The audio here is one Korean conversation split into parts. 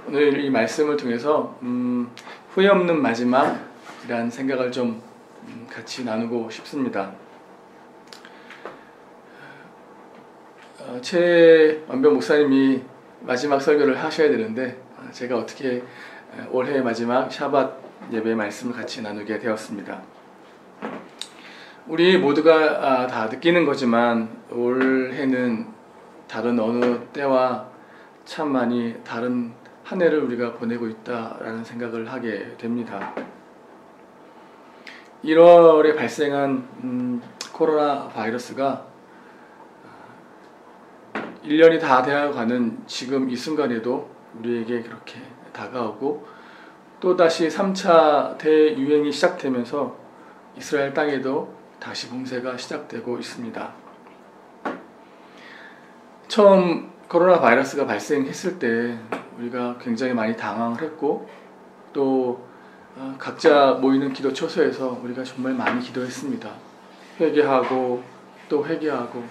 오늘 이 말씀을 통해서 후회 없는 마지막이라는 생각을 좀 같이 나누고 싶습니다. 최원병 목사님이 마지막 설교를 하셔야 되는데 제가 어떻게 올해 마지막 샤밧 예배 말씀을 같이 나누게 되었습니다. 우리 모두가 다 느끼는 거지만 올해는 다른 어느 때와 참 많이 다른 한 해를 우리가 보내고 있다라는 생각을 하게 됩니다. 1월에 발생한 코로나 바이러스가 1년이 다 되어가는 지금 이 순간에도 우리에게 그렇게 다가오고 또다시 3차 대유행이 시작되면서 이스라엘 땅에도 다시 봉쇄가 시작되고 있습니다. 처음 코로나 바이러스가 발생했을 때 우리가 굉장히 많이 당황을 했고 또 각자 모이는 기도 처소에서 우리가 정말 많이 기도했습니다. 회개하고 또 회개하고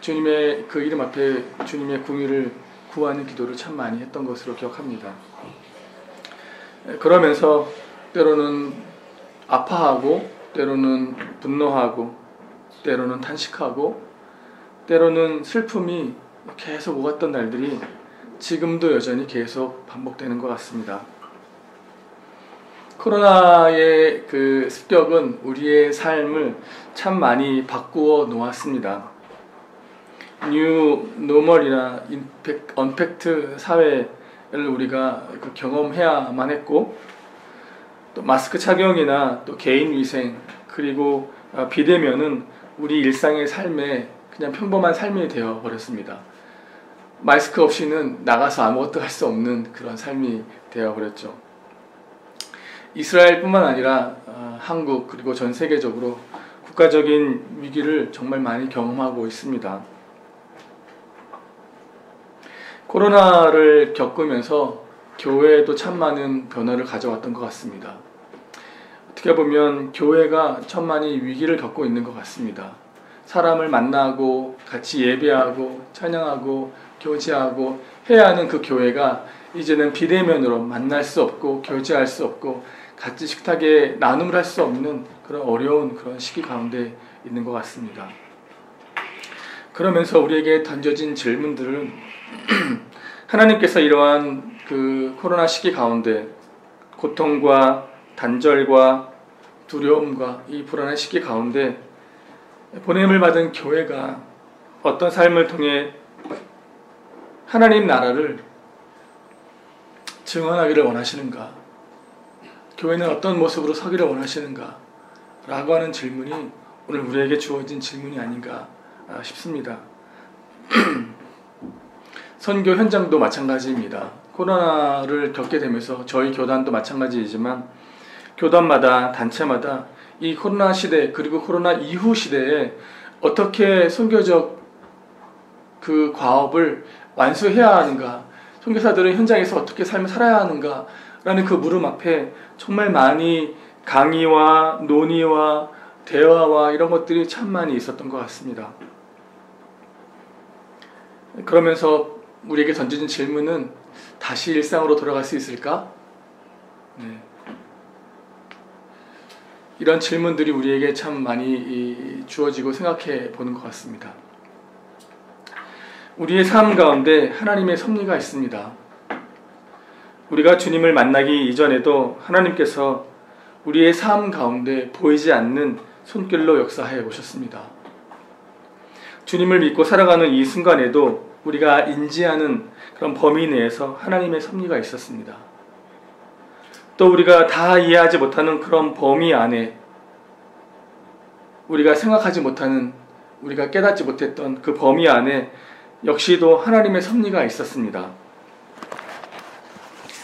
주님의 그 이름 앞에 주님의 궁유를 구하는 기도를 참 많이 했던 것으로 기억합니다. 그러면서 때로는 아파하고 때로는 분노하고 때로는 탄식하고 때로는 슬픔이 계속 오갔던 날들이 지금도 여전히 계속 반복되는 것 같습니다. 코로나의 그 습격은 우리의 삶을 참 많이 바꾸어 놓았습니다. 뉴 노멀이나 언팩트 사회를 우리가 경험해야만 했고 또 마스크 착용이나 또 개인 위생 그리고 비대면은 우리 일상의 삶에 그냥 평범한 삶이 되어 버렸습니다. 마스크 없이는 나가서 아무것도 할 수 없는 그런 삶이 되어 버렸죠. 이스라엘뿐만 아니라 한국 그리고 전 세계적으로 국가적인 위기를 정말 많이 경험하고 있습니다. 코로나를 겪으면서 교회에도 참 많은 변화를 가져왔던 것 같습니다. 어떻게 보면 교회가 참 많이 위기를 겪고 있는 것 같습니다. 사람을 만나고 같이 예배하고 찬양하고 교제하고 해야 하는 그 교회가 이제는 비대면으로 만날 수 없고 교제할 수 없고 같이 식탁에 나눔을 할 수 없는 그런 어려운 그런 시기 가운데 있는 것 같습니다. 그러면서 우리에게 던져진 질문들은 하나님께서 이러한 그 코로나 시기 가운데 고통과 단절과 두려움과 이 불안한 시기 가운데 보냄을 받은 교회가 어떤 삶을 통해 하나님 나라를 증언하기를 원하시는가? 교회는 어떤 모습으로 서기를 원하시는가? 라고 하는 질문이 오늘 우리에게 주어진 질문이 아닌가 싶습니다. 선교 현장도 마찬가지입니다. 코로나를 겪게 되면서 저희 교단도 마찬가지이지만 교단마다 단체마다 이 코로나 시대 그리고 코로나 이후 시대에 어떻게 선교적 그 과업을 완수해야 하는가, 선교사들은 현장에서 어떻게 삶을 살아야 하는가 라는 그 물음 앞에 정말 많이 강의와 논의와 대화와 이런 것들이 참 많이 있었던 것 같습니다. 그러면서 우리에게 던져진 질문은 다시 일상으로 돌아갈 수 있을까? 이런 질문들이 우리에게 참 많이 주어지고 생각해 보는 것 같습니다. 우리의 삶 가운데 하나님의 섭리가 있습니다. 우리가 주님을 만나기 이전에도 하나님께서 우리의 삶 가운데 보이지 않는 손길로 역사해 오셨습니다. 주님을 믿고 살아가는 이 순간에도 우리가 인지하는 그런 범위 내에서 하나님의 섭리가 있었습니다. 또 우리가 다 이해하지 못하는 그런 범위 안에 우리가 생각하지 못하는 우리가 깨닫지 못했던 그 범위 안에 역시도 하나님의 섭리가 있었습니다.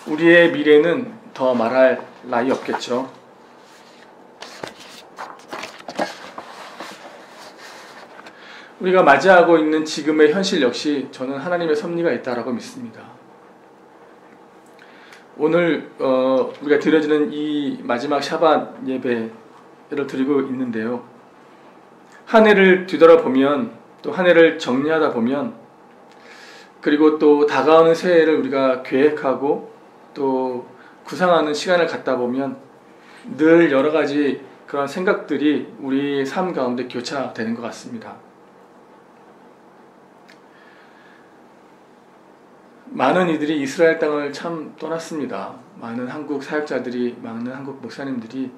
우리의 미래는 더 말할 나위 없겠죠. 우리가 맞이하고 있는 지금의 현실 역시 저는 하나님의 섭리가 있다라고 믿습니다. 오늘 우리가 드려지는 이 마지막 샤밧 예배를 드리고 있는데요. 한 해를 뒤돌아보면 또 한 해를 정리하다 보면 그리고 또 다가오는 새해를 우리가 계획하고 또 구상하는 시간을 갖다 보면 늘 여러 가지 그런 생각들이 우리 삶 가운데 교차되는 것 같습니다. 많은 이들이 이스라엘 땅을 참 떠났습니다. 많은 한국 사역자들이, 많은 한국 목사님들이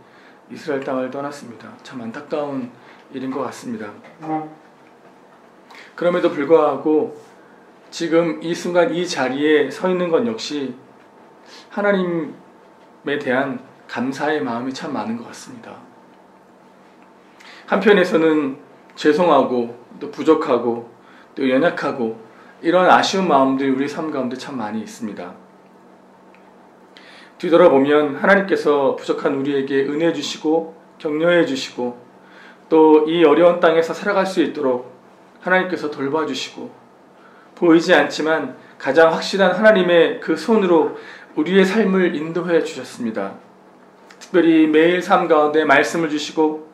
이스라엘 땅을 떠났습니다. 참 안타까운 일인 것 같습니다. 그럼에도 불구하고 지금 이 순간 이 자리에 서 있는 것 역시 하나님에 대한 감사의 마음이 참 많은 것 같습니다. 한편에서는 죄송하고 또 부족하고 또 연약하고 이런 아쉬운 마음들이 우리 삶 가운데 참 많이 있습니다. 뒤돌아보면 하나님께서 부족한 우리에게 은혜 주시고 격려해 주시고 또 이 어려운 땅에서 살아갈 수 있도록 하나님께서 돌봐주시고 보이지 않지만 가장 확실한 하나님의 그 손으로 우리의 삶을 인도해 주셨습니다. 특별히 매일 삶 가운데 말씀을 주시고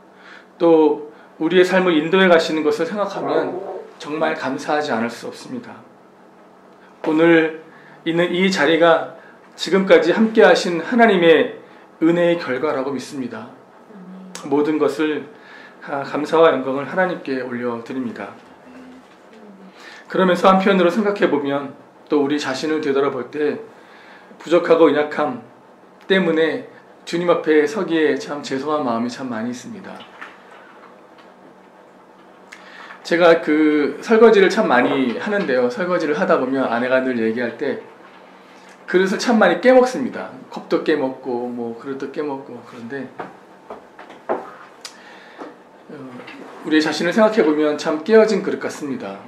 또 우리의 삶을 인도해 가시는 것을 생각하면 정말 감사하지 않을 수 없습니다. 오늘 있는 이 자리가 지금까지 함께 하신 하나님의 은혜의 결과라고 믿습니다. 모든 것을 감사와 영광을 하나님께 올려드립니다. 그러면서 한편으로 생각해 보면 또 우리 자신을 되돌아볼 때 부족하고 연약함 때문에 주님 앞에 서기에 참 죄송한 마음이 참 많이 있습니다. 제가 그 설거지를 참 많이 하는데요. 설거지를 하다 보면 아내가 늘 얘기할 때 그릇을 참 많이 깨먹습니다. 컵도 깨먹고 뭐 그릇도 깨먹고. 그런데 우리 자신을 생각해 보면 참 깨어진 그릇 같습니다.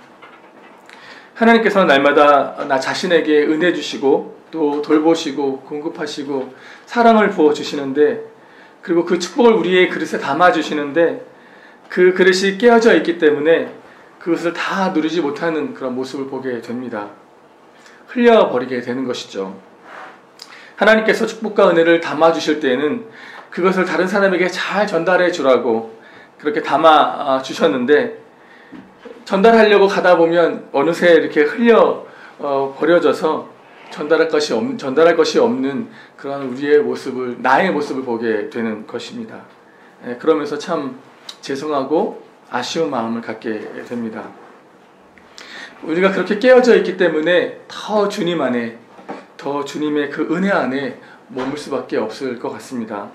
하나님께서는 날마다 나 자신에게 은혜 주시고 또 돌보시고 공급하시고 사랑을 부어주시는데 그리고 그 축복을 우리의 그릇에 담아주시는데 그 그릇이 깨어져 있기 때문에 그것을 다 누리지 못하는 그런 모습을 보게 됩니다. 흘려버리게 되는 것이죠. 하나님께서 축복과 은혜를 담아주실 때에는 그것을 다른 사람에게 잘 전달해 주라고 그렇게 담아 주셨는데 전달하려고 가다 보면 어느새 이렇게 흘려 버려져서 전달할 것이 없는 그런 우리의 모습을, 나의 모습을 보게 되는 것입니다. 그러면서 참 죄송하고 아쉬운 마음을 갖게 됩니다. 우리가 그렇게 깨어져 있기 때문에 더 주님 안에, 더 주님의 그 은혜 안에 머물 수밖에 없을 것 같습니다.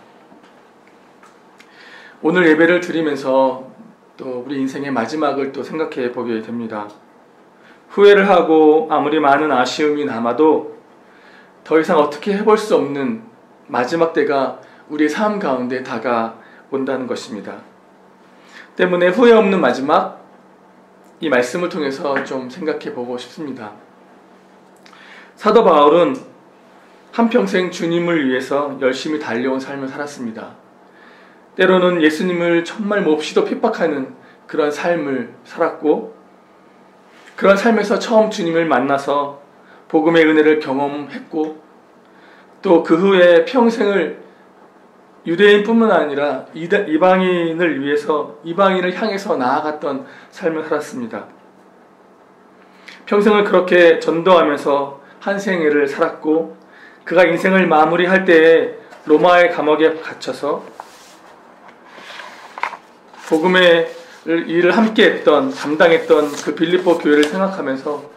오늘 예배를 드리면서 또 우리 인생의 마지막을 또 생각해 보게 됩니다. 후회를 하고 아무리 많은 아쉬움이 남아도 더 이상 어떻게 해볼 수 없는 마지막 때가 우리의 삶 가운데 다가온다는 것입니다. 때문에 후회 없는 마지막, 이 말씀을 통해서 좀 생각해 보고 싶습니다. 사도 바울은 한평생 주님을 위해서 열심히 달려온 삶을 살았습니다. 때로는 예수님을 정말 몹시도 핍박하는 그런 삶을 살았고 그런 삶에서 처음 주님을 만나서 복음의 은혜를 경험했고 또 그 후에 평생을 유대인뿐만 아니라 이방인을 위해서, 이방인을 향해서 나아갔던 삶을 살았습니다. 평생을 그렇게 전도하면서 한 생애를 살았고 그가 인생을 마무리할 때에 로마의 감옥에 갇혀서 복음의 일을 함께했던, 담당했던 그 빌립보 교회를 생각하면서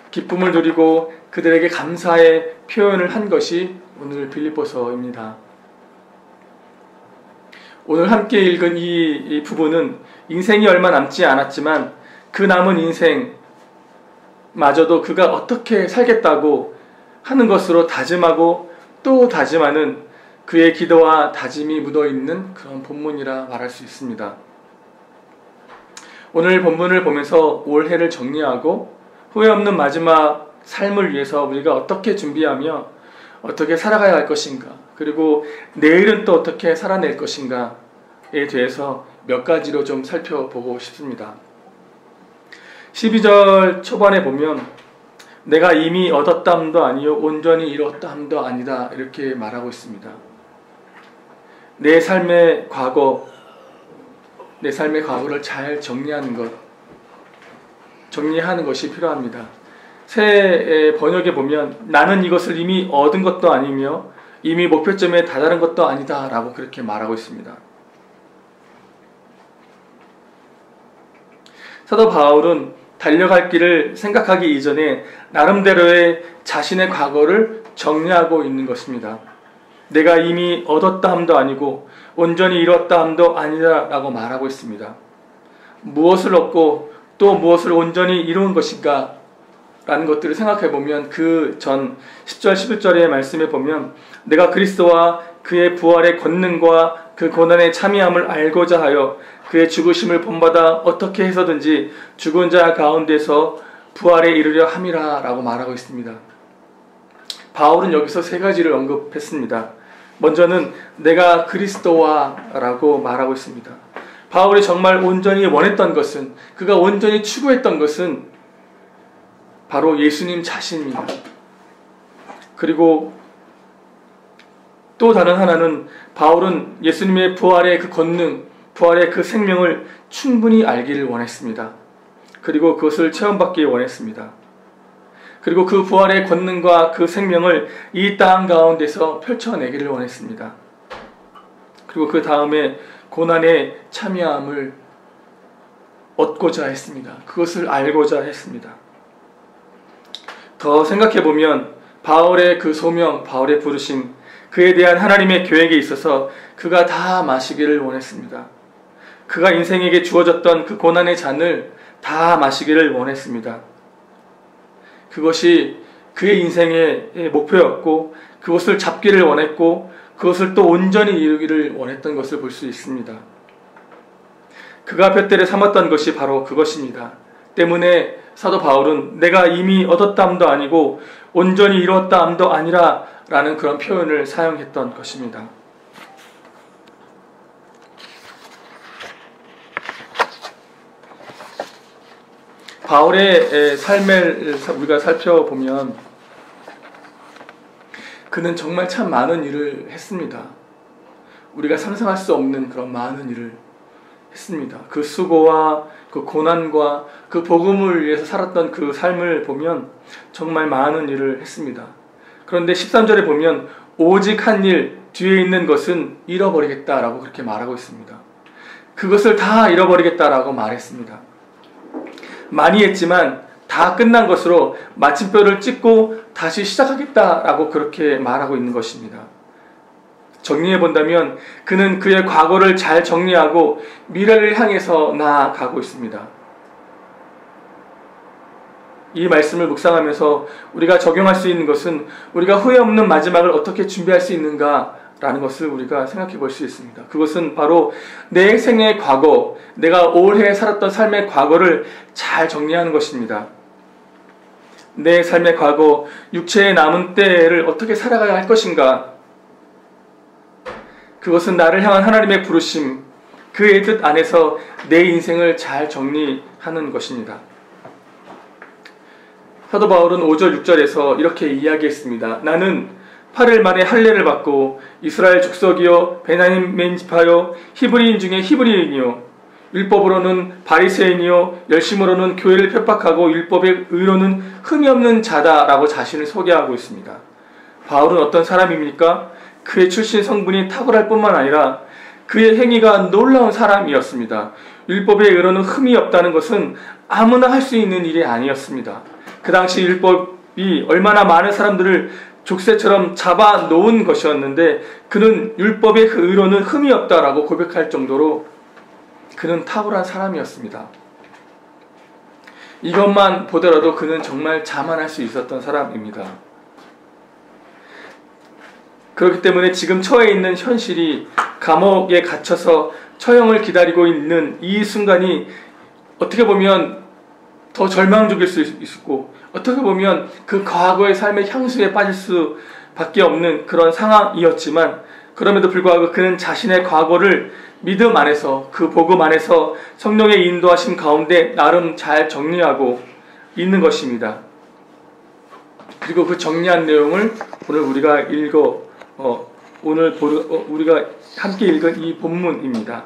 기쁨을 누리고 그들에게 감사의 표현을 한 것이 오늘 빌립보서입니다. 오늘 함께 읽은 이 부분은 인생이 얼마 남지 않았지만 그 남은 인생마저도 그가 어떻게 살겠다고 하는 것으로 다짐하고 또 다짐하는 그의 기도와 다짐이 묻어있는 그런 본문이라 말할 수 있습니다. 오늘 본문을 보면서 올해를 정리하고 후회 없는 마지막 삶을 위해서 우리가 어떻게 준비하며 어떻게 살아가야 할 것인가, 그리고 내일은 또 어떻게 살아낼 것인가에 대해서 몇 가지로 좀 살펴보고 싶습니다. 12절 초반에 보면 내가 이미 얻었다 함도 아니요 온전히 이뤘다 함도 아니다 이렇게 말하고 있습니다. 내 삶의 과거를 잘 정리하는 것이 필요합니다. 새 번역에 보면 나는 이것을 이미 얻은 것도 아니며 이미 목표점에 다다른 것도 아니다 라고 그렇게 말하고 있습니다. 사도 바울은 달려갈 길을 생각하기 이전에 나름대로의 자신의 과거를 정리하고 있는 것입니다. 내가 이미 얻었다 함도 아니고 온전히 이뤘다 함도 아니다 라고 말하고 있습니다. 무엇을 얻고 또 무엇을 온전히 이룬 것인가 라는 것들을 생각해 보면 그 전 10절 11절의 말씀에 보면 내가 그리스도와 그의 부활의 권능과 그 고난의 참여함을 알고자 하여 그의 죽으심을 본받아 어떻게 해서든지 죽은 자 가운데서 부활에 이르려 함이라 라고 말하고 있습니다. 바울은 여기서 세 가지를 언급했습니다. 먼저는 내가 그리스도와 라고 말하고 있습니다. 바울이 정말 온전히 원했던 것은, 그가 온전히 추구했던 것은 바로 예수님 자신입니다. 그리고 또 다른 하나는 바울은 예수님의 부활의 그 권능, 부활의 그 생명을 충분히 알기를 원했습니다. 그리고 그것을 체험받기 원했습니다. 그리고 그 부활의 권능과 그 생명을 이 땅 가운데서 펼쳐내기를 원했습니다. 그리고 그 다음에 고난의 참여함을 얻고자 했습니다. 그것을 알고자 했습니다. 더 생각해보면 바울의 그 소명, 바울의 부르심, 그에 대한 하나님의 계획에 있어서 그가 다 마시기를 원했습니다. 그가 인생에게 주어졌던 그 고난의 잔을 다 마시기를 원했습니다. 그것이 그의 인생의 목표였고 그것을 잡기를 원했고 그것을 또 온전히 이루기를 원했던 것을 볼 수 있습니다. 그가 둯대를 삼았던 것이 바로 그것입니다. 때문에 사도 바울은 내가 이미 얻었다함도 아니고 온전히 이루었다함도 아니라 라는 그런 표현을 사용했던 것입니다. 바울의 삶을 우리가 살펴보면 그는 정말 참 많은 일을 했습니다. 우리가 상상할 수 없는 그런 많은 일을 했습니다. 그 수고와 그 고난과 그 복음을 위해서 살았던 그 삶을 보면 정말 많은 일을 했습니다. 그런데 13절에 보면 오직 한 일 뒤에 있는 것은 잃어버리겠다라고 그렇게 말하고 있습니다. 그것을 다 잃어버리겠다라고 말했습니다. 많이 했지만 다 끝난 것으로 마침표를 찍고 다시 시작하겠다라고 그렇게 말하고 있는 것입니다. 정리해 본다면 그는 그의 과거를 잘 정리하고 미래를 향해서 나아가고 있습니다. 이 말씀을 묵상하면서 우리가 적용할 수 있는 것은 우리가 후회 없는 마지막을 어떻게 준비할 수 있는가 라는 것을 우리가 생각해 볼 수 있습니다. 그것은 바로 내 생의 과거, 내가 올해 살았던 삶의 과거를 잘 정리하는 것입니다. 내 삶의 과거, 육체의 남은 때를 어떻게 살아가야 할 것인가? 그것은 나를 향한 하나님의 부르심, 그의 뜻 안에서 내 인생을 잘 정리하는 것입니다. 사도 바울은 5절, 6절에서 이렇게 이야기했습니다. 나는 8일 만에 할례를 받고 이스라엘 족속이요 베냐민 지파요 히브리인 중에 히브리인이요 율법으로는 바리새인이요 열심으로는 교회를 핍박하고 율법의 의로는 흠이 없는 자다라고 자신을 소개하고 있습니다. 바울은 어떤 사람입니까? 그의 출신 성분이 탁월할 뿐만 아니라 그의 행위가 놀라운 사람이었습니다. 율법의 의로는 흠이 없다는 것은 아무나 할 수 있는 일이 아니었습니다. 그 당시 율법이 얼마나 많은 사람들을 족쇄처럼 잡아 놓은 것이었는데 그는 율법의 그 의로는 흠이 없다라고 고백할 정도로 그는 탁월한 사람이었습니다. 이것만 보더라도 그는 정말 자만할 수 있었던 사람입니다. 그렇기 때문에 지금 처해 있는 현실이 감옥에 갇혀서 처형을 기다리고 있는 이 순간이 어떻게 보면 더 절망적일 수 있고 어떻게 보면 그 과거의 삶의 향수에 빠질 수밖에 없는 그런 상황이었지만 그럼에도 불구하고 그는 자신의 과거를 믿음 안에서 그 복음 안에서 성령의 인도하심 가운데 나름 잘 정리하고 있는 것입니다. 그리고 그 정리한 내용을 오늘 우리가 우리가 함께 읽은 이 본문입니다.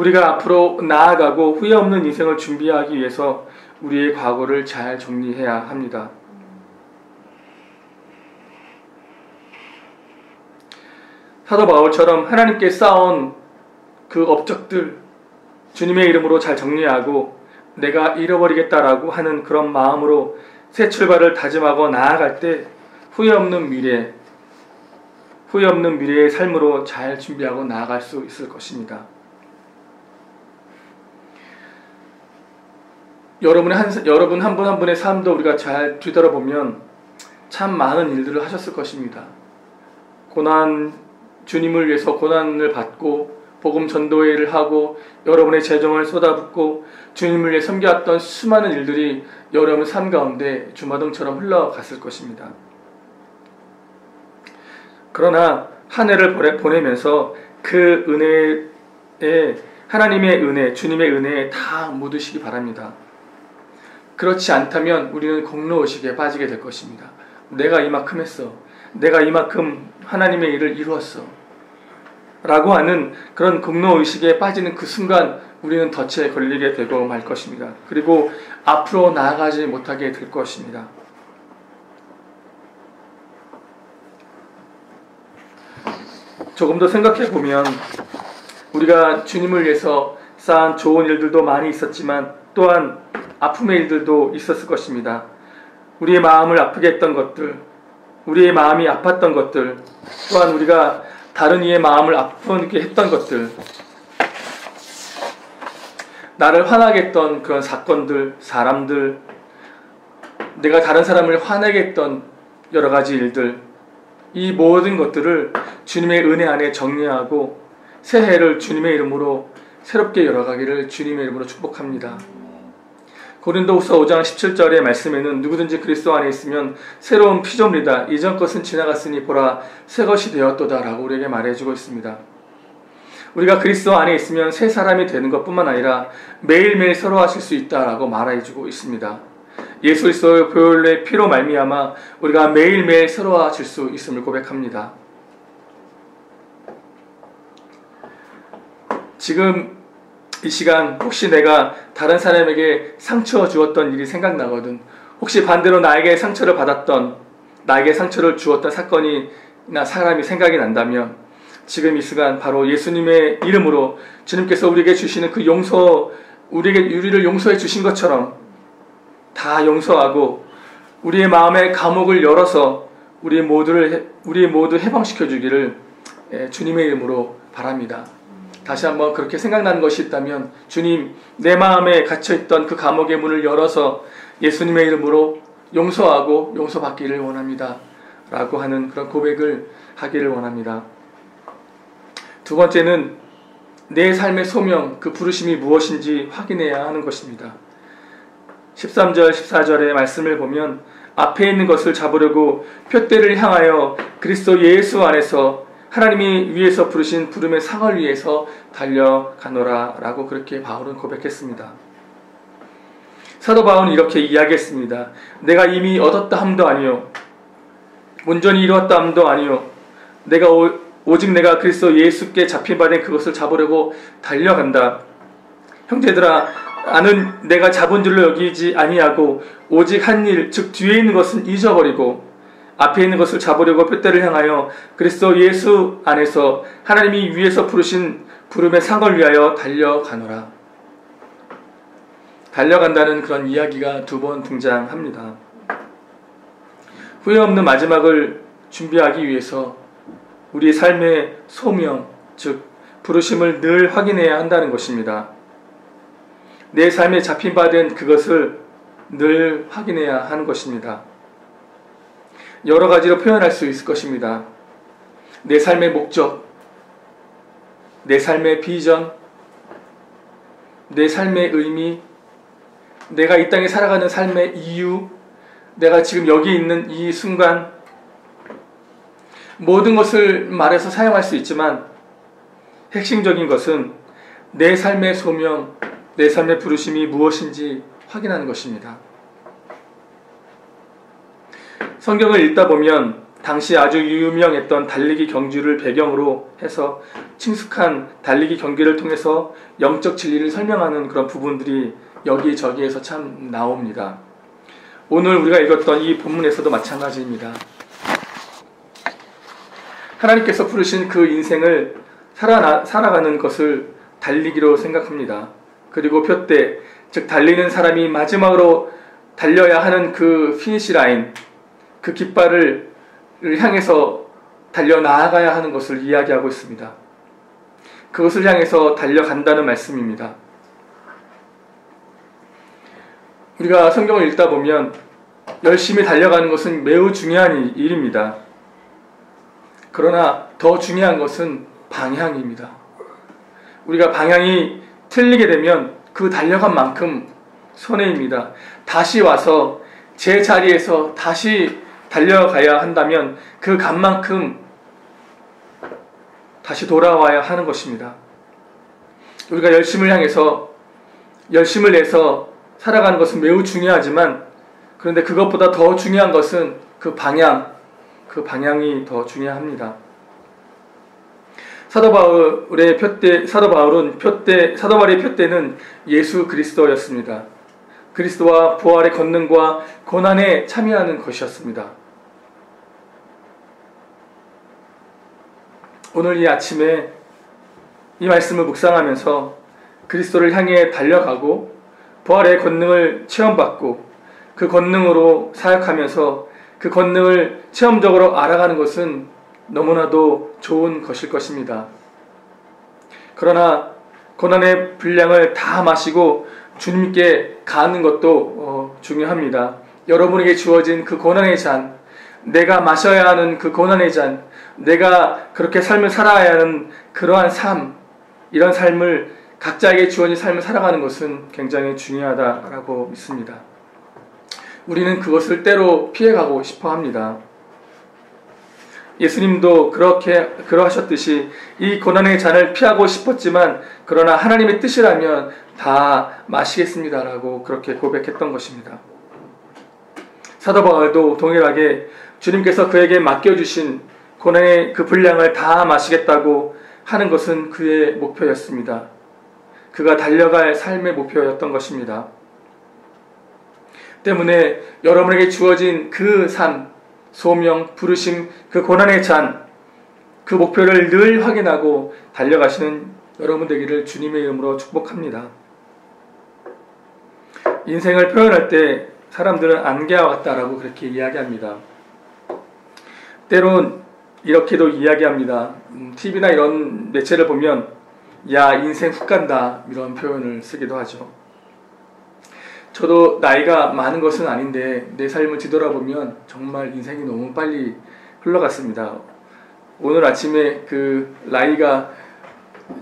우리가 앞으로 나아가고 후회 없는 인생을 준비하기 위해서 우리의 과거를 잘 정리해야 합니다. 사도 바울처럼 하나님께 쌓아온 그 업적들 주님의 이름으로 잘 정리하고 내가 잃어버리겠다라고 하는 그런 마음으로 새 출발을 다짐하고 나아갈 때 후회 없는 미래의 삶으로 잘 준비하고 나아갈 수 있을 것입니다. 여러분 한 분 한 분의 삶도 우리가 잘 뒤돌아보면 참 많은 일들을 하셨을 것입니다. 주님을 위해서 고난을 받고 복음 전도회를 하고 여러분의 재정을 쏟아붓고 주님을 위해 섬겨왔던 수많은 일들이 여러분 삶 가운데 주마등처럼 흘러갔을 것입니다. 그러나 한 해를 보내면서 그 은혜에 하나님의 은혜, 주님의 은혜에 다 묻으시기 바랍니다. 그렇지 않다면 우리는 공로의식에 빠지게 될 것입니다. 내가 이만큼 했어. 내가 이만큼 하나님의 일을 이루었어. 라고 하는 그런 공로의식에 빠지는 그 순간 우리는 덫에 걸리게 되고 말 것입니다. 그리고 앞으로 나아가지 못하게 될 것입니다. 조금 더 생각해 보면 우리가 주님을 위해서 쌓은 좋은 일들도 많이 있었지만 또한 아픔의 일들도 있었을 것입니다. 우리의 마음을 아프게 했던 것들, 우리의 마음이 아팠던 것들, 또한 우리가 다른 이의 마음을 아프게 했던 것들, 나를 화나게 했던 그런 사건들, 사람들, 내가 다른 사람을 화내게 했던 여러 가지 일들, 이 모든 것들을 주님의 은혜 안에 정리하고 새해를 주님의 이름으로 새롭게 열어가기를 주님의 이름으로 축복합니다. 고린도후서 5장 17절의 말씀에는 누구든지 그리스도 안에 있으면 새로운 피조물이다. 이전 것은 지나갔으니 보라 새 것이 되었도다 라고 우리에게 말해주고 있습니다. 우리가 그리스도 안에 있으면 새 사람이 되는 것뿐만 아니라 매일매일 서로 하실 수 있다라고 말해주고 있습니다. 예수 그리스도의 보혈의 피로 말미암아 우리가 매일매일 서로하실 수 있음을 고백합니다. 지금 이 시간 혹시 내가 다른 사람에게 상처 주었던 일이 생각나거든. 혹시 반대로 나에게 상처를 받았던, 나에게 상처를 주었던 사건이나 사람이 생각이 난다면 지금 이 시간 바로 예수님의 이름으로 주님께서 우리에게 주시는 그 우리를 용서해 주신 것처럼 다 용서하고 우리의 마음의 감옥을 열어서 우리 모두 해방시켜 주기를 주님의 이름으로 바랍니다. 다시 한번 그렇게 생각나는 것이 있다면 주님, 내 마음에 갇혀있던 그 감옥의 문을 열어서 예수님의 이름으로 용서하고 용서받기를 원합니다. 라고 하는 그런 고백을 하기를 원합니다. 두 번째는 내 삶의 소명, 그 부르심이 무엇인지 확인해야 하는 것입니다. 13절, 14절의 말씀을 보면 앞에 있는 것을 잡으려고 표대를 향하여 그리스도 예수 안에서 하나님이 위에서 부르신 부름의 상을 위해서 달려가노라 라고 그렇게 바울은 고백했습니다. 사도 바울은 이렇게 이야기했습니다. 내가 이미 얻었다 함도 아니요 온전히 이루었다 함도 아니요 오직 내가 그리스도 예수께 잡힌 바 된 그것을 잡으려고 달려간다. 형제들아 나는 내가 잡은 줄로 여기지 아니하고 오직 한 일 즉 뒤에 있는 것은 잊어버리고 앞에 있는 것을 잡으려고 표대를 향하여 그리스도 예수 안에서 하나님이 위에서 부르신 부름의 상을 위하여 달려가노라. 달려간다는 그런 이야기가 두 번 등장합니다. 후회 없는 마지막을 준비하기 위해서 우리 삶의 소명, 즉 부르심을 늘 확인해야 한다는 것입니다. 내 삶에 잡힌 바 된 그것을 늘 확인해야 하는 것입니다. 여러 가지로 표현할 수 있을 것입니다. 내 삶의 목적, 내 삶의 비전, 내 삶의 의미, 내가 이 땅에 살아가는 삶의 이유, 내가 지금 여기 있는 이 순간, 모든 것을 말해서 사용할 수 있지만 핵심적인 것은 내 삶의 소명, 내 삶의 부르심이 무엇인지 확인하는 것입니다. 성경을 읽다 보면 당시 아주 유명했던 달리기 경주를 배경으로 해서 친숙한 달리기 경기를 통해서 영적 진리를 설명하는 그런 부분들이 여기저기에서 참 나옵니다. 오늘 우리가 읽었던 이 본문에서도 마찬가지입니다. 하나님께서 부르신 그 인생을 살아가는 것을 달리기로 생각합니다. 그리고 표대, 즉 달리는 사람이 마지막으로 달려야 하는 그 피니시 라인, 그 깃발을 향해서 달려 나아가야 하는 것을 이야기하고 있습니다. 그것을 향해서 달려간다는 말씀입니다. 우리가 성경을 읽다 보면 열심히 달려가는 것은 매우 중요한 일입니다. 그러나 더 중요한 것은 방향입니다. 우리가 방향이 틀리게 되면 그 달려간 만큼 손해입니다. 다시 와서 제 자리에서 다시 달려가야 한다면 그 간만큼 다시 돌아와야 하는 것입니다. 우리가 열심을 향해서 열심을 내서 살아가는 것은 매우 중요하지만 그런데 그것보다 더 중요한 것은 그 방향이 더 중요합니다. 사도 바울의 표대는 예수 그리스도였습니다. 그리스도와 부활의 권능과 고난에 참여하는 것이었습니다. 오늘 이 아침에 이 말씀을 묵상하면서 그리스도를 향해 달려가고 부활의 권능을 체험받고 그 권능으로 사역하면서 그 권능을 체험적으로 알아가는 것은 너무나도 좋은 것일 것입니다. 그러나 고난의 분량을 다 마시고 주님께 가는 것도 중요합니다. 여러분에게 주어진 그 고난의 잔, 내가 마셔야 하는 그 고난의 잔, 내가 그렇게 삶을 살아야 하는 그러한 삶, 이런 삶을 각자에게 주어진 삶을 살아가는 것은 굉장히 중요하다라고 믿습니다. 우리는 그것을 때로 피해가고 싶어 합니다. 예수님도 그러하셨듯이 이 고난의 잔을 피하고 싶었지만 그러나 하나님의 뜻이라면 다 마시겠습니다라고 그렇게 고백했던 것입니다. 사도 바울도 동일하게 주님께서 그에게 맡겨주신 고난의 그 분량을 다 마시겠다고 하는 것은 그의 목표였습니다. 그가 달려갈 삶의 목표였던 것입니다. 때문에 여러분에게 주어진 그 삶, 소명, 부르심, 그 고난의 잔, 그 목표를 늘 확인하고 달려가시는 여러분 되기를 주님의 이름으로 축복합니다. 인생을 표현할 때 사람들은 안개와 같다라고 그렇게 이야기합니다. 때론 이렇게도 이야기합니다. TV나 이런 매체를 보면 야 인생 훅 간다 이런 표현을 쓰기도 하죠. 저도 나이가 많은 것은 아닌데 내 삶을 뒤돌아보면 정말 인생이 너무 빨리 흘러갔습니다. 오늘 아침에 그 나이가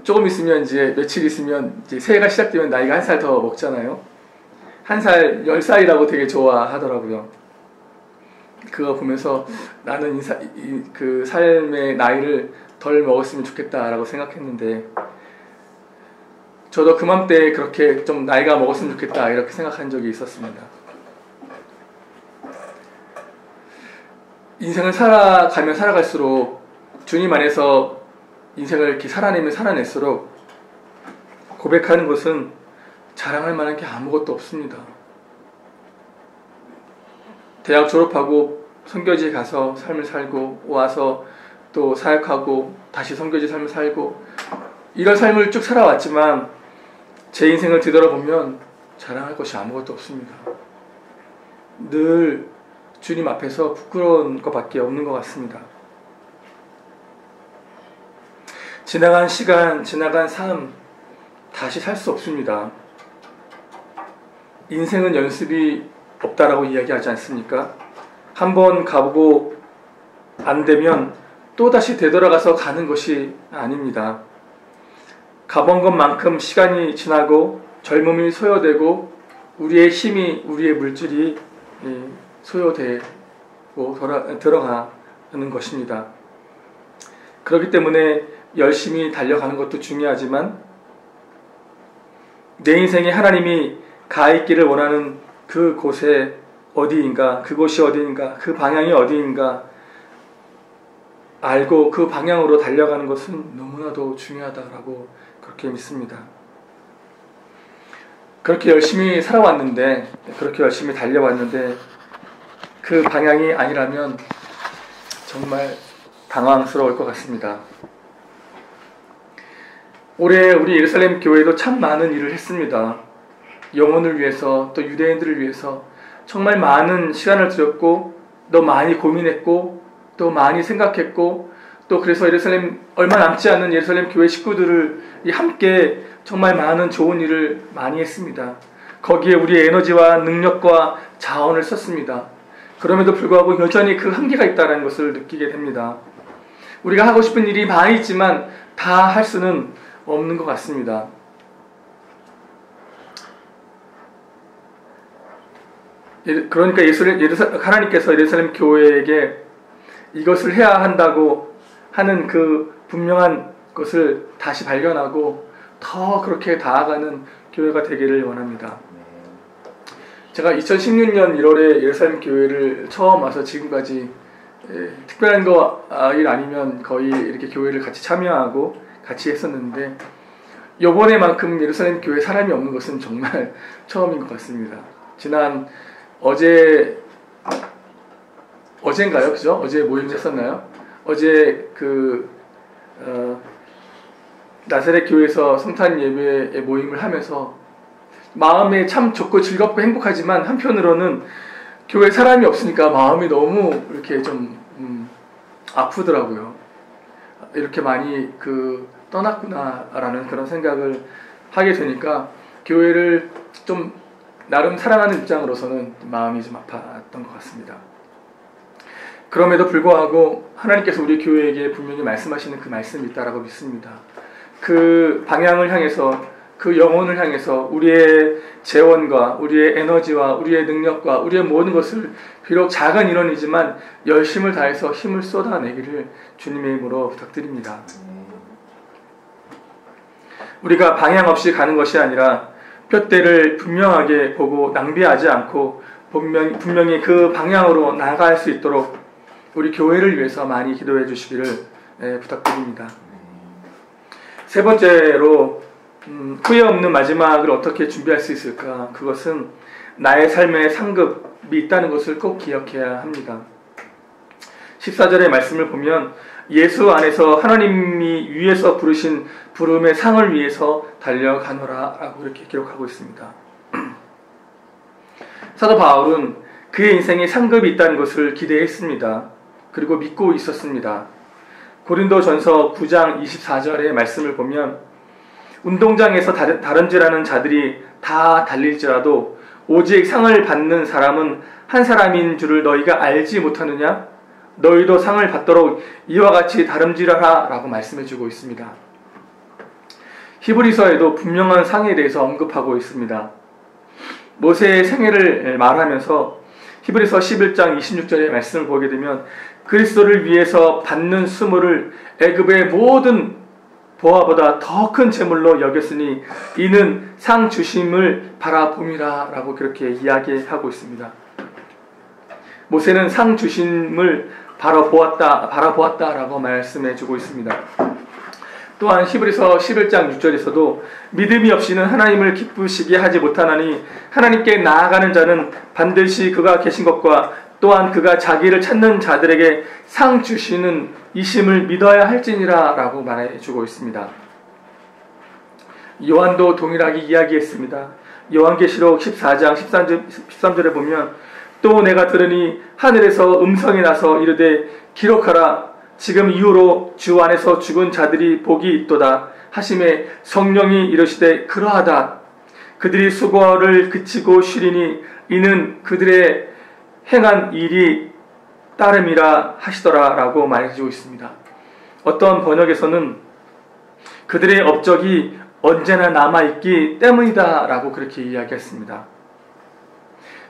조금 있으면 이제 며칠 있으면 이제 새해가 시작되면 나이가 한 살 더 먹잖아요. 한 살, 10살이라고 되게 좋아하더라고요. 그거 보면서 나는 그 삶의 나이를 덜 먹었으면 좋겠다라고 생각했는데 저도 그맘때 그렇게 좀 나이가 먹었으면 좋겠다 이렇게 생각한 적이 있었습니다. 인생을 살아가면 살아갈수록 주님 안에서 인생을 이렇게 살아낼수록 고백하는 것은 자랑할 만한 게 아무것도 없습니다. 대학 졸업하고 선교지에 가서 삶을 살고 와서 또 사역하고 다시 선교지 삶을 살고 이런 삶을 쭉 살아왔지만 제 인생을 뒤돌아보면 자랑할 것이 아무것도 없습니다. 늘 주님 앞에서 부끄러운 것밖에 없는 것 같습니다. 지나간 시간, 지나간 삶 다시 살 수 없습니다. 인생은 연습이 없다라고 이야기하지 않습니까? 한번 가보고 안 되면 또다시 되돌아가서 가는 것이 아닙니다. 가본 것만큼 시간이 지나고 젊음이 소요되고 우리의 힘이 우리의 물질이 소요되고 들어가는 것입니다. 그렇기 때문에 열심히 달려가는 것도 중요하지만 내 인생에 하나님이 가 있기를 원하는 그곳에 어디인가, 그곳이 어디인가, 그 방향이 어디인가 알고 그 방향으로 달려가는 것은 너무나도 중요하다라고 그렇게 믿습니다. 그렇게 열심히 살아왔는데, 그렇게 열심히 달려왔는데 그 방향이 아니라면 정말 당황스러울 것 같습니다. 올해 우리 예루살렘 교회도 참 많은 일을 했습니다. 영혼을 위해서, 또 유대인들을 위해서 정말 많은 시간을 들였고, 또 많이 고민했고, 또 많이 생각했고, 또 그래서 예루살렘, 얼마 남지 않은 예루살렘 교회 식구들을 함께 정말 많은 좋은 일을 많이 했습니다. 거기에 우리의 에너지와 능력과 자원을 썼습니다. 그럼에도 불구하고 여전히 그 한계가 있다는 것을 느끼게 됩니다. 우리가 하고 싶은 일이 많이 있지만 다 할 수는 없는 것 같습니다. 그러니까 하나님께서 예루살렘 교회에게 이것을 해야 한다고 하는 그 분명한 것을 다시 발견하고 더 그렇게 나아가는 교회가 되기를 원합니다. 제가 2016년 1월에 예루살렘 교회를 처음 와서 지금까지 특별한 일 아니면 거의 이렇게 교회를 같이 참여하고 같이 했었는데, 요번에만큼 예루살렘 교회 사람이 없는 것은 정말 처음인 것 같습니다. 지난 어제인가요? 그죠? 어제 모임 했었나요? 어제 나사렛 교회에서 성탄 예배의 모임을 하면서 마음에 참 좋고 즐겁고 행복하지만 한편으로는 교회 사람이 없으니까 마음이 너무 이렇게 좀 아프더라고요. 이렇게 많이 떠났구나라는 그런 생각을 하게 되니까 교회를 좀 나름 사랑하는 입장으로서는 마음이 좀 아팠던 것 같습니다. 그럼에도 불구하고 하나님께서 우리 교회에게 분명히 말씀하시는 그 말씀이 있다라고 믿습니다. 그 방향을 향해서, 그 영혼을 향해서 우리의 재원과 우리의 에너지와 우리의 능력과 우리의 모든 것을 비록 작은 인원이지만 열심을 다해서 힘을 쏟아내기를 주님의 이름으로 부탁드립니다. 우리가 방향 없이 가는 것이 아니라 푯대를 분명하게 보고 낭비하지 않고 분명히 그 방향으로 나아갈 수 있도록 우리 교회를 위해서 많이 기도해 주시기를 부탁드립니다. 세 번째로 후회 없는 마지막을 어떻게 준비할 수 있을까? 그것은 나의 삶의 상급이 있다는 것을 꼭 기억해야 합니다. 14절의 말씀을 보면 예수 안에서 하나님이 위에서 부르신 부름의 상을 위해서 달려가노라 라고 이렇게 기록하고 있습니다. 사도 바울은 그의 인생에 상급이 있다는 것을 기대했습니다. 그리고 믿고 있었습니다. 고린도전서 9장 24절의 말씀을 보면 운동장에서 다름질하는 자들이 다 달릴지라도 오직 상을 받는 사람은 한 사람인 줄을 너희가 알지 못하느냐? 너희도 상을 받도록 이와 같이 다름질하라 라고 말씀해주고 있습니다. 히브리서에도 분명한 상에 대해서 언급하고 있습니다. 모세의 생애를 말하면서 히브리서 11장 26절의 말씀을 보게 되면 그리스도를 위해서 받는 수모를 애굽의 모든 보화보다 더 큰 재물로 여겼으니 이는 상 주심을 바라봄이라 라고 그렇게 이야기하고 있습니다. 모세는 상 주심을 바라보았다 라고 말씀해주고 있습니다. 또한 히브리서 11장 6절에서도 믿음이 없이는 하나님을 기쁘시게 하지 못하나니 하나님께 나아가는 자는 반드시 그가 계신 것과 또한 그가 자기를 찾는 자들에게 상 주시는 이심을 믿어야 할지니라 라고 말해주고 있습니다. 요한도 동일하게 이야기했습니다. 요한계시록 14장 13절에 보면 또 내가 들으니 하늘에서 음성이 나서 이르되 기록하라 지금 이후로 주 안에서 죽은 자들이 복이 있도다 하심에 성령이 이르시되 그러하다 그들이 수고를 그치고 쉬리니 이는 그들의 행한 일이 따름이라 하시더라 라고 말해주고 있습니다. 어떤 번역에서는 그들의 업적이 언제나 남아있기 때문이다 라고 그렇게 이야기했습니다.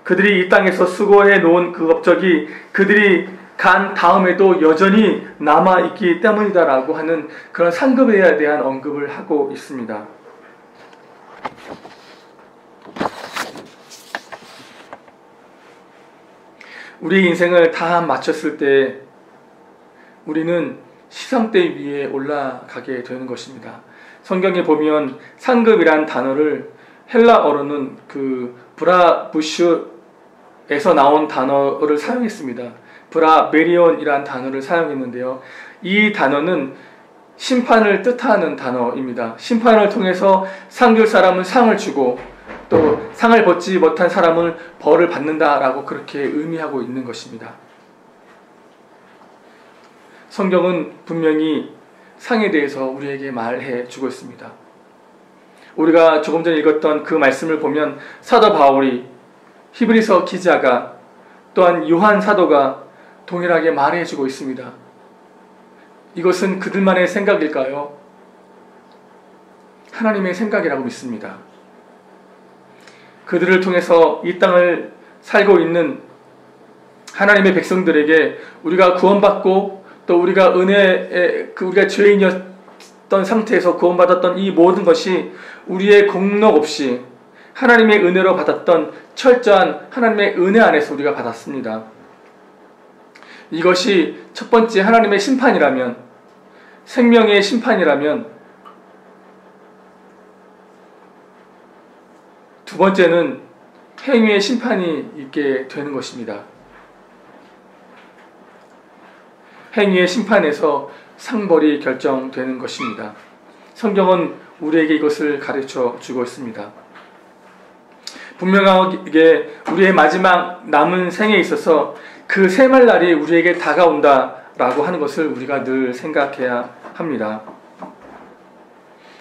그들이 이 땅에서 수고해 놓은 그 업적이 그들이 간 다음에도 여전히 남아있기 때문이다 라고 하는 그런 상급에 대한 언급을 하고 있습니다. 우리 인생을 다 마쳤을 때 우리는 시상대 위에 올라가게 되는 것입니다. 성경에 보면 상급이란 단어를 헬라어로는 그 브라부슈에서 나온 단어를 사용했습니다. 브라메리온이란 단어를 사용했는데요. 이 단어는 심판을 뜻하는 단어입니다. 심판을 통해서 상 줄 사람은 상을 주고 또 상을 받지 못한 사람은 벌을 받는다라고 그렇게 의미하고 있는 것입니다. 성경은 분명히 상에 대해서 우리에게 말해 주고 있습니다. 우리가 조금 전에 읽었던 그 말씀을 보면 사도 바울이, 히브리서 기자가, 또한 요한 사도가 동일하게 말해 주고 있습니다. 이것은 그들만의 생각일까요? 하나님의 생각이라고 믿습니다. 그들을 통해서 이 땅을 살고 있는 하나님의 백성들에게 우리가 구원받고 또 우리가 우리가 죄인이었던 상태에서 구원받았던 이 모든 것이 우리의 공로 없이 하나님의 은혜로 받았던 철저한 하나님의 은혜 안에서 우리가 받았습니다. 이것이 첫 번째 하나님의 심판이라면, 생명의 심판이라면, 두 번째는 행위의 심판이 있게 되는 것입니다. 행위의 심판에서 상벌이 결정되는 것입니다. 성경은 우리에게 이것을 가르쳐 주고 있습니다. 분명하게 우리의 마지막 남은 생에 있어서 그 세말날이 우리에게 다가온다라고 하는 것을 우리가 늘 생각해야 합니다.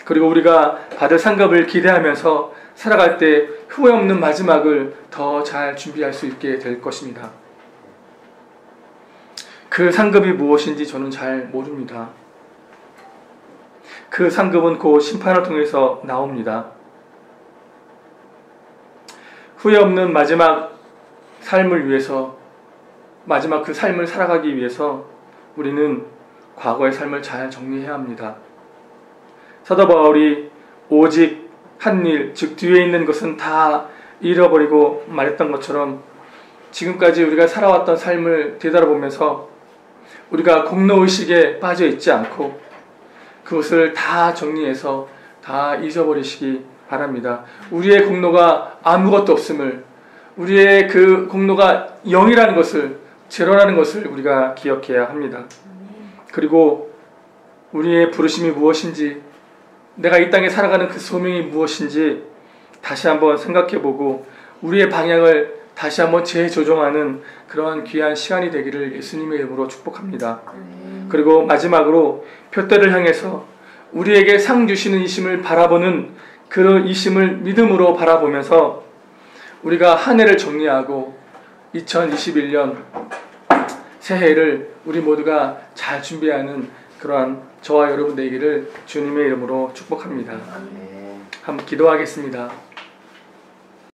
그리고 우리가 받을 상급을 기대하면서 살아갈 때 후회 없는 마지막을 더 잘 준비할 수 있게 될 것입니다. 그 상급이 무엇인지 저는 잘 모릅니다. 그 상급은 곧 심판을 통해서 나옵니다. 후회 없는 마지막 삶을 위해서, 마지막 그 삶을 살아가기 위해서 우리는 과거의 삶을 잘 정리해야 합니다. 사도 바울이 오직 한 일, 즉 뒤에 있는 것은 다 잃어버리고 말했던 것처럼 지금까지 우리가 살아왔던 삶을 되돌아보면서 우리가 공로의식에 빠져 있지 않고 그것을 다 정리해서 다 잊어버리시기 바랍니다. 우리의 공로가 아무것도 없음을, 우리의 그 공로가 0이라는 것을, 제로라는 것을 우리가 기억해야 합니다. 그리고 우리의 부르심이 무엇인지, 내가 이 땅에 살아가는 그 소명이 무엇인지 다시 한번 생각해보고 우리의 방향을 다시 한번 재조정하는 그런 귀한 시간이 되기를 예수님의 이름으로 축복합니다. 그리고 마지막으로 표대를 향해서 우리에게 상 주시는 이심을 바라보는 그 이심을 믿음으로 바라보면서 우리가 한 해를 정리하고 2021년 새해를 우리 모두가 잘 준비하는 그러한 저와 여러분 되기를 주님의 이름으로 축복합니다. 한번 기도하겠습니다.